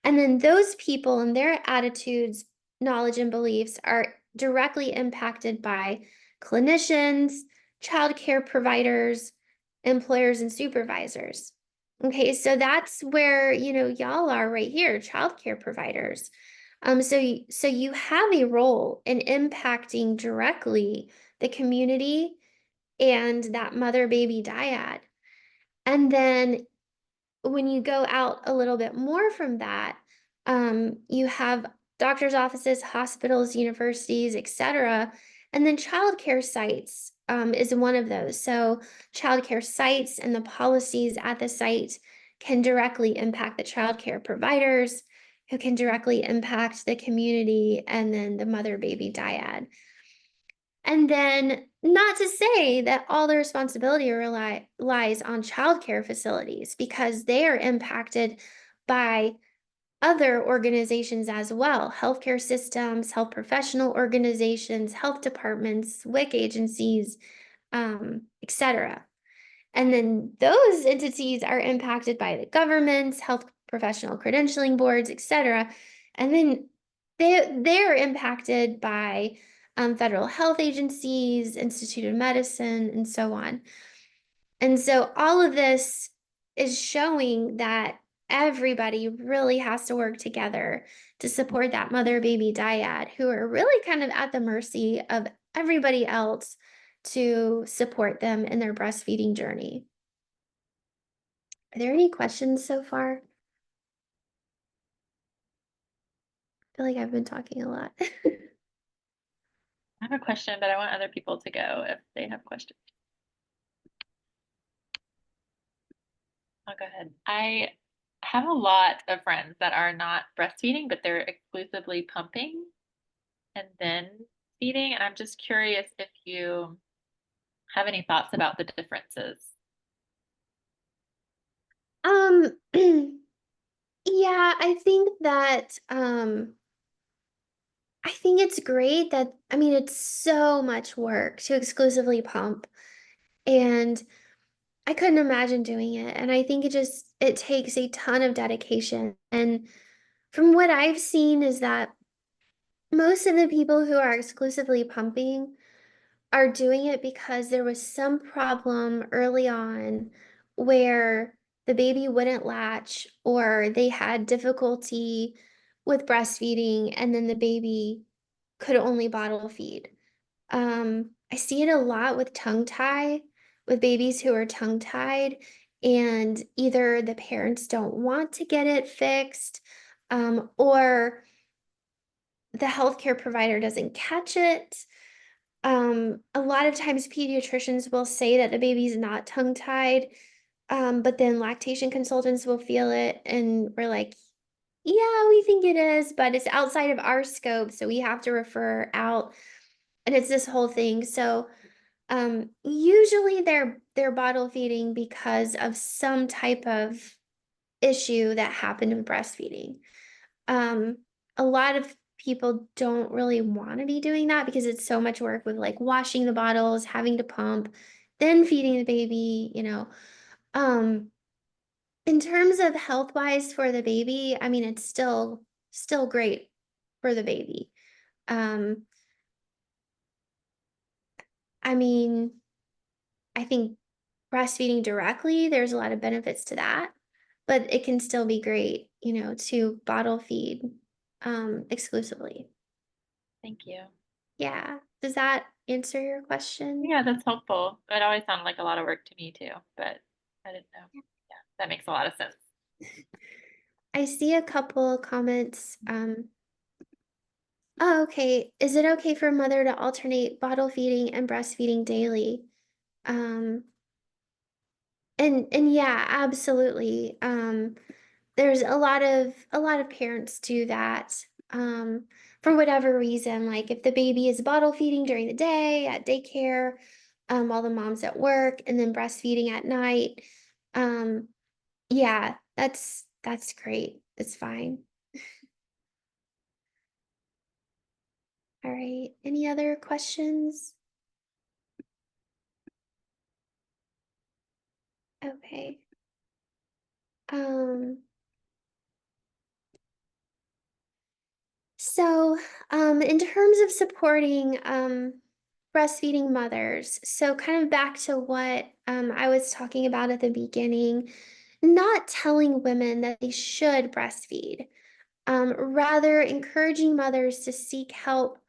And then those people and their attitudes, knowledge, and beliefs are directly impacted by clinicians, childcare providers, employers, and supervisors. Okay, so that's where, y'all are right here, childcare providers. So you have a role in impacting directly the community and that mother baby dyad. And then when you go out a little bit more from that, you have doctors' offices, hospitals, universities, etc. And then childcare sites is one of those. So childcare sites and the policies at the site can directly impact the childcare providers, who can directly impact the community and then the mother baby dyad. And then, not to say that all the responsibility lies on childcare facilities, because they are impacted by other organizations as well: healthcare systems, health professional organizations, health departments, WIC agencies, etc. And then those entities are impacted by the governments, health professional credentialing boards, etc. And then they're impacted by federal health agencies, Institute of Medicine, and so on. And so all of this is showing that everybody really has to work together to support that mother baby dyad, who are really kind of at the mercy of everybody else to support them in their breastfeeding journey. Are there any questions so far? I feel like I've been talking a lot. I have a question, but I want other people to go if they have questions. I'll go ahead. I have a lot of friends that are not breastfeeding, but they're exclusively pumping and then feeding. And I'm just curious if you have any thoughts about the differences. Yeah, I think it's great that, I mean, it's so much work to exclusively pump, and I couldn't imagine doing it. And I think it takes a ton of dedication. And from what I've seen is that most of the people who are exclusively pumping are doing it because there was some problem early on where the baby wouldn't latch, or they had difficulty with breastfeeding, and then the baby could only bottle feed. I see it a lot with tongue tie, with babies who are tongue tied, and either the parents don't want to get it fixed, or the healthcare provider doesn't catch it. A lot of times pediatricians will say that the baby's not tongue tied, but then lactation consultants will feel it, and we're like, yeah, we think it is, but it's outside of our scope, so we have to refer out, and it's this whole thing. So usually they're bottle feeding because of some type of issue that happened with breastfeeding. Um, a lot of people don't really want to be doing that because it's so much work with like washing the bottles, having to pump, then feeding the baby, you know. Um, in terms of health wise for the baby, I mean it's still great for the baby. Um, I mean, I think breastfeeding directly, there's a lot of benefits to that, but it can still be great, you know, to bottle feed exclusively. Thank you. Yeah. Does that answer your question? Yeah, that's helpful. It always sounded like a lot of work to me too, but I didn't know. Yeah, that makes a lot of sense. I see a couple comments. Oh, okay. Is it okay for a mother to alternate bottle feeding and breastfeeding daily? Um, and yeah, absolutely. There's a lot of parents do that. For whatever reason, like if the baby is bottle feeding during the day at daycare, while the mom's at work, and then breastfeeding at night. Um, yeah, that's great. It's fine. All right. Any other questions? Okay. Um, so, in terms of supporting breastfeeding mothers, so kind of back to what I was talking about at the beginning, not telling women that they should breastfeed, rather encouraging mothers to seek help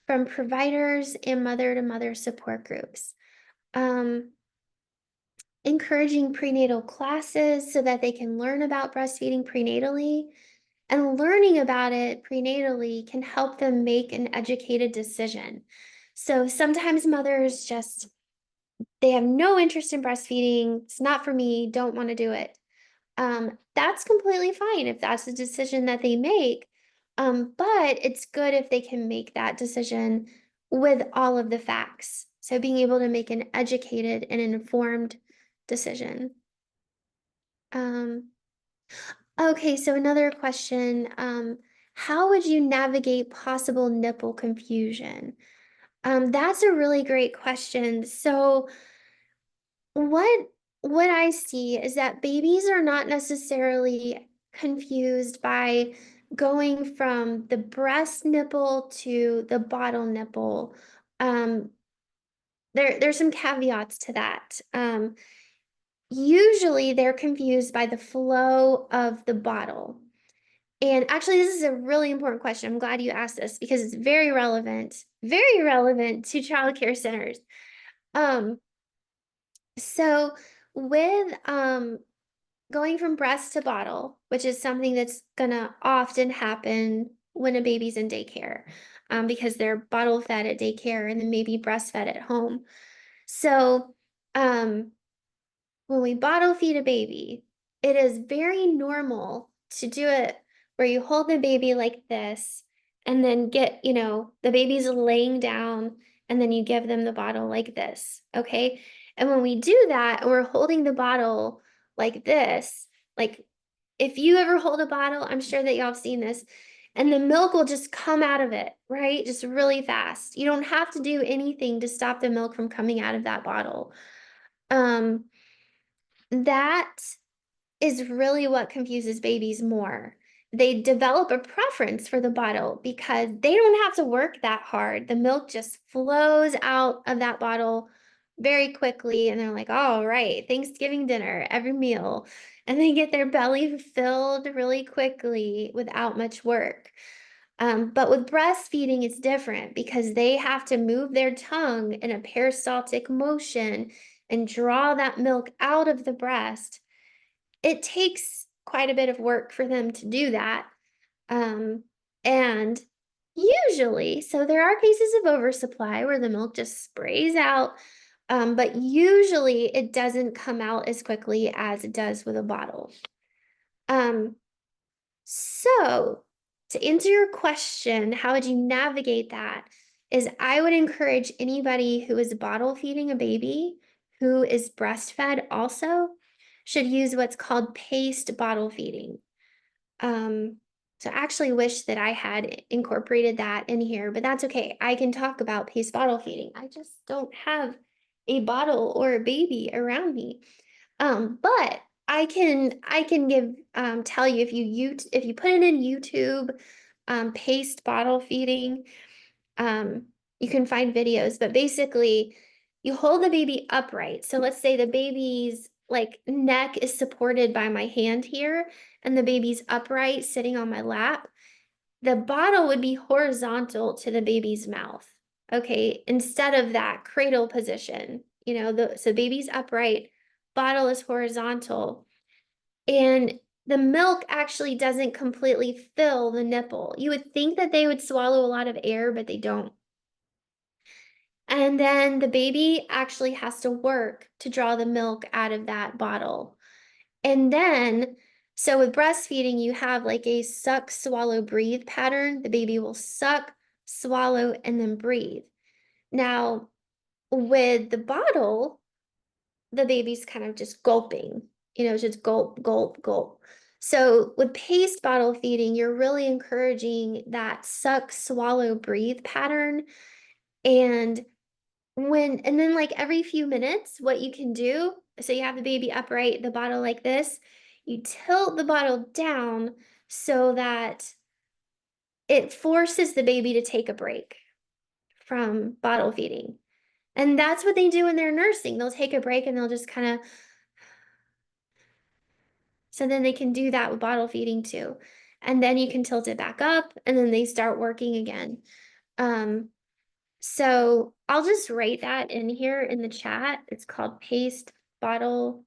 from providers and mother to mother support groups. Um, encouraging prenatal classes so that they can learn about breastfeeding prenatally, and learning about it prenatally can help them make an educated decision. So sometimes mothers just they have no interest in breastfeeding. It's not for me, don't want to do it. That's completely fine if that's the decision that they make. But it's good if they can make that decision with all of the facts. So being able to make an educated and informed decision. Um, okay, so another question. How would you navigate possible nipple confusion? That's a really great question. So what what I see is that babies are not necessarily confused by going from the breast nipple to the bottle nipple. Um, there's some caveats to that. Usually they're confused by the flow of the bottle. And actually, this is a really important question. I'm glad you asked this because it's very relevant to childcare centers. Um, so with going from breast to bottle, which is something that's gonna often happen when a baby's in daycare, because they're bottle fed at daycare and then maybe breastfed at home. So, um, when we bottle feed a baby, it is very normal to do it where you hold the baby like this and then get, the baby's laying down and then you give them the bottle like this. Okay. And when we do that and we're holding the bottle like this, like if you ever hold a bottle, I'm sure that y'all have seen this, and the milk will just come out of it, right? Just really fast. You don't have to do anything to stop the milk from coming out of that bottle. Um, that is really what confuses babies more. They develop a preference for the bottle because they don't have to work that hard. The milk just flows out of that bottle very quickly, and they're like, all right, Thanksgiving dinner, every meal. And they get their belly filled really quickly without much work. But with breastfeeding, it's different because they have to move their tongue in a peristaltic motion and draw that milk out of the breast. It takes quite a bit of work for them to do that. And usually, so there are cases of oversupply where the milk just sprays out, but usually it doesn't come out as quickly as it does with a bottle. Um, so to answer your question, how would you navigate that? Is I would encourage anybody who is bottle feeding a baby who is breastfed also should use what's called paced bottle feeding. Um, so I actually wish that I had incorporated that in here, but that's okay. I can talk about paced bottle feeding. I just don't have a bottle or a baby around me. But I can give tell you if you put it in YouTube, paced bottle feeding, um, you can find videos, but basically you hold the baby upright. So let's say the baby's like neck is supported by my hand here and the baby's upright sitting on my lap. The bottle would be horizontal to the baby's mouth. Okay, instead of that cradle position, so baby's upright, bottle is horizontal, and the milk actually doesn't completely fill the nipple. You would think that they would swallow a lot of air, but they don't. And then the baby actually has to work to draw the milk out of that bottle. And then, so with breastfeeding, you have like a suck, swallow, breathe pattern. The baby will suck, swallow, and then breathe. Now, with the bottle, the baby's kind of just gulping, just gulp, gulp, gulp. So with paced bottle feeding, you're really encouraging that suck, swallow, breathe pattern. And and then like every few minutes, what you can do, so you have the baby upright, the bottle like this, you tilt the bottle down so that it forces the baby to take a break from bottle feeding. And that's what they do when they're nursing. They'll take a break and they'll just kind of, so then they can do that with bottle feeding too. And then you can tilt it back up and then they start working again. Um, So I'll just write that in here in the chat. It's called paced bottle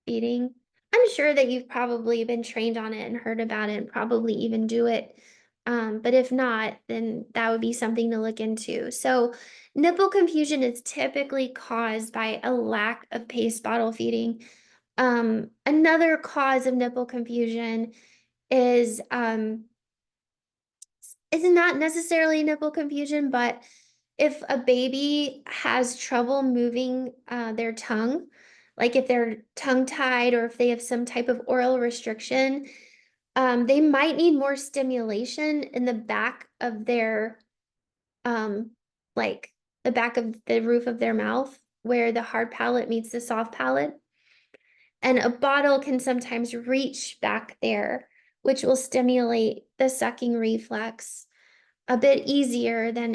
feeding. I'm sure that you've probably been trained on it and heard about it and probably even do it. But if not, then that would be something to look into. So nipple confusion is typically caused by a lack of paced bottle feeding. Another cause of nipple confusion is it's not necessarily nipple confusion, but if a baby has trouble moving their tongue, like if they're tongue tied or if they have some type of oral restriction, they might need more stimulation in the back of their, like the back of the roof of their mouth where the hard palate meets the soft palate. And a bottle can sometimes reach back there, which will stimulate the sucking reflex a bit easier than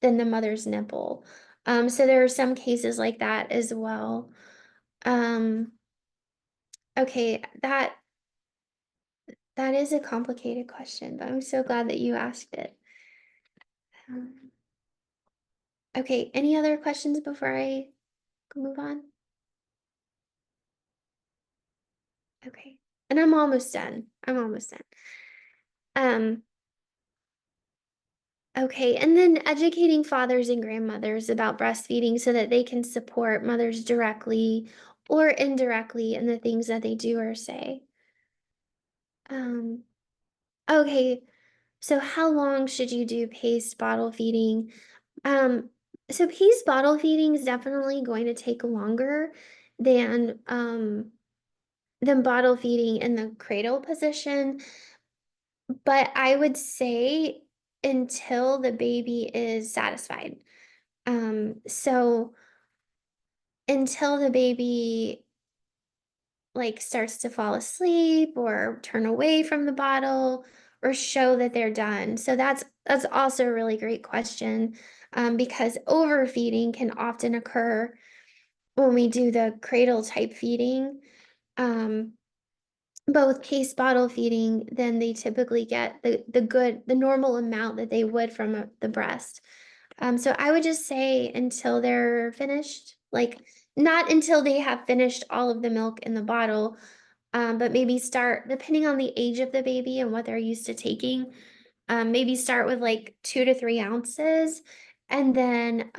the mother's nipple. So there are some cases like that as well. Um, okay, that is a complicated question, but I'm so glad that you asked it. Um, okay, any other questions before I move on? Okay, and I'm almost done. I'm almost done. Okay, and then educating fathers and grandmothers about breastfeeding so that they can support mothers directly or indirectly in the things that they do or say. Um, okay, so how long should you do paced bottle feeding? Um, so paced bottle feeding is definitely going to take longer than bottle feeding in the cradle position, but I would say until the baby is satisfied. So until the baby like starts to fall asleep or turn away from the bottle or show that they're done. So that's also a really great question, because overfeeding can often occur when we do the cradle type feeding. Um, both case bottle feeding, then they typically get the normal amount that they would from the breast. So I would just say until they're finished, like not until they have finished all of the milk in the bottle, but maybe start depending on the age of the baby and what they're used to taking. Maybe start with like 2 to 3 ounces, and then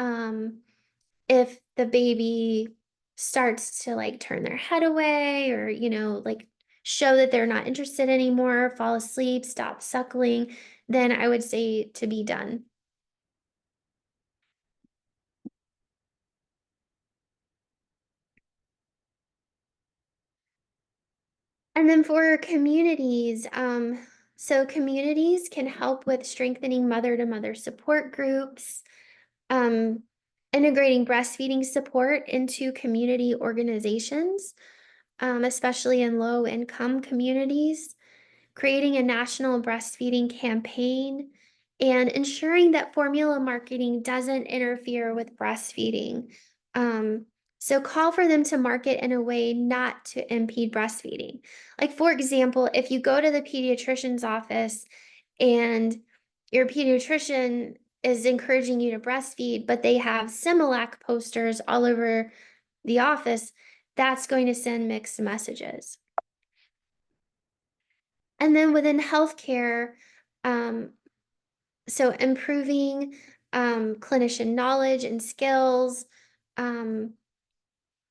if the baby starts to like turn their head away or like show that they're not interested anymore, fall asleep, stop suckling, then I would say to be done. And then for communities, so communities can help with strengthening mother-to-mother support groups, um, integrating breastfeeding support into community organizations, especially in low-income communities, creating a national breastfeeding campaign, and ensuring that formula marketing doesn't interfere with breastfeeding. Um, so call for them to market in a way not to impede breastfeeding. Like, for example, if you go to the pediatrician's office and your pediatrician is encouraging you to breastfeed, but they have Similac posters all over the office, that's going to send mixed messages. And then within healthcare, um, so improving clinician knowledge and skills, um,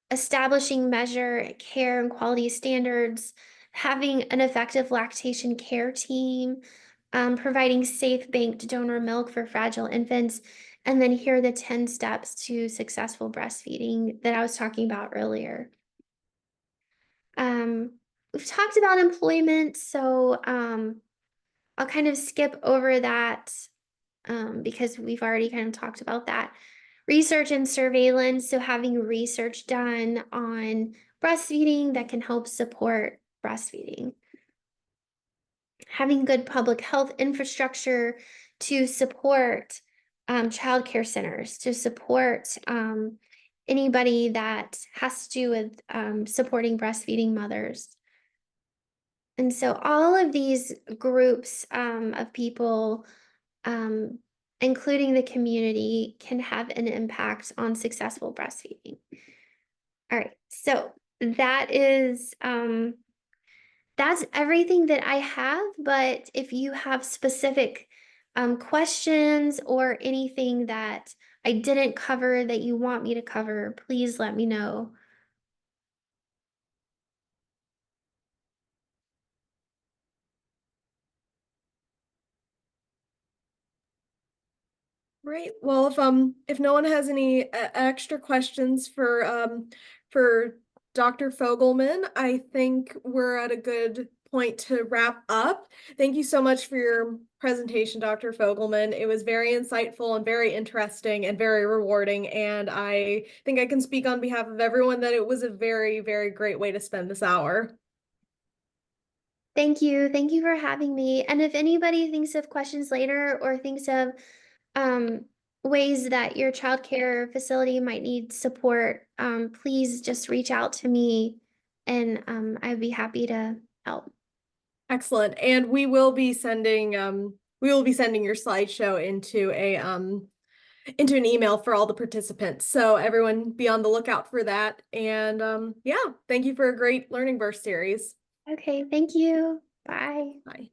establishing measure care and quality standards, having an effective lactation care team, providing safe banked donor milk for fragile infants, and then here are the 10 steps to successful breastfeeding that I was talking about earlier. We've talked about employment, so I'll kind of skip over that because we've already kind of talked about that. Research and surveillance, so having research done on breastfeeding that can help support breastfeeding. Having good public health infrastructure to support childcare centers, to support anybody that has to do with supporting breastfeeding mothers. And so all of these groups of people, um, including the community, can have an impact on successful breastfeeding. All right, so that is that's everything that I have. But if you have specific questions or anything that I didn't cover that you want me to cover, please let me know. Great. Well, if no one has any extra questions for Dr. Fogleman, I think we're at a good point to wrap up. Thank you so much for your presentation, Dr. Fogleman. It was very insightful and very interesting and very rewarding. And I think I can speak on behalf of everyone that it was a very, very great way to spend this hour. Thank you. Thank you for having me. And if anybody thinks of questions later or thinks of um, ways that your childcare facility might need support, please just reach out to me and I'd be happy to help. Excellent. And we will be sending your slideshow into an email for all the participants. So everyone be on the lookout for that. And yeah, thank you for a great Learning Burst series. Okay, thank you. Bye. Bye.